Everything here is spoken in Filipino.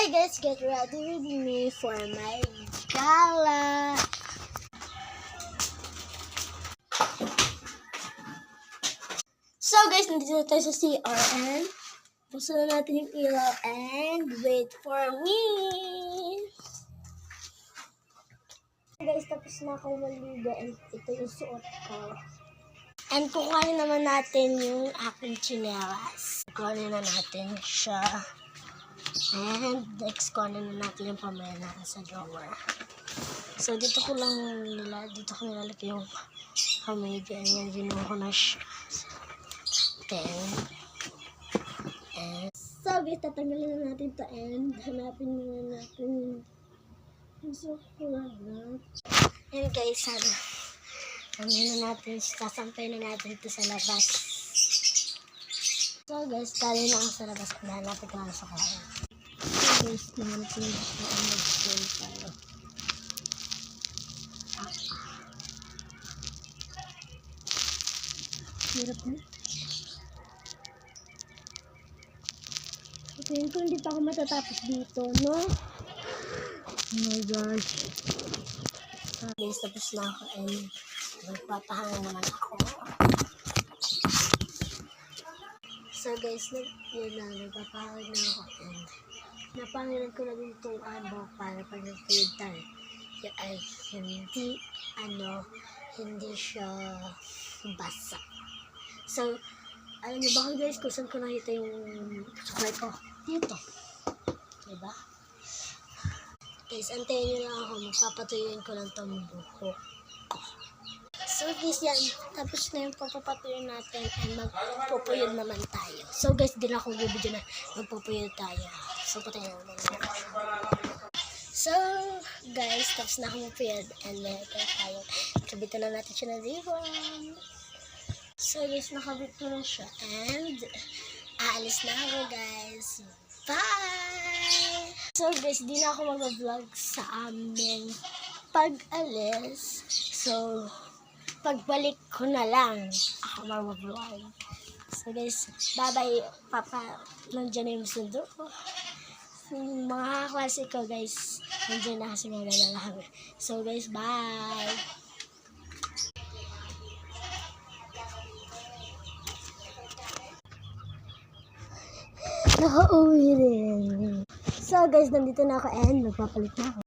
Okay guys, get ready with me for my gala. So guys, nandito tayo sa CRN. Buksan na natin yung ilaw and wait for me. Guys, tapos na akong maligo and ito yung suot ko. And kukuhanin naman natin yung aking tsinelas. Kukuhanin na natin siya. And next, kuhanin na natin yung pamela sa drawer. So, dito ko nilalagay yung kamay. Ayan, ginuha ko na siya. And so, guys, tatanggalin na natin ito and hanapin muna natin yung sukulat. And guys, sasampay na natin ito sa labas. So guys, dali na ako sa labas. Nahanapin ko lang sa kain. So guys, nahanapin ko ang mag-school tayo. Hirap na. Tingin ko hindi pa ako matatapos dito, no? Oh my gosh. Guys, tapos na ako and magpapahanga naman ako. So guys, nagpapahanga na ako and napangilan ko na din itong buhok para pag nag-fade tayo ay hindi siya basa. So, alam niyo ba guys kung saan ko nakita yung suklay ko? Dito. Diba? Guys, antayin nyo lang ako. Magpapatuyuin ko lang itong buhok. So guys, yan. Tapos na yung papapatuyuin natin and magpupuyod naman tayo. So guys, din ako video na magpupuyod tayo. So patayin naman natin. So guys, tapos na ako magpuyod and meron tayo. Kabitan na natin siya ng ribbon. So guys, nakabit ko na siya and aalis na ako guys. Bye! So guys, di na ako mag-vlog sa aming pag-alis. So, pagbalik ko na lang ako mag-vlog. So guys, bye-bye papa. Nandiyan na yung sundo ko. Yung mga kaklase ko guys, nandiyan na kasi maglalakad. So guys, bye! Nakauwi rin. So guys, nandito na ako and magpapalit na ako.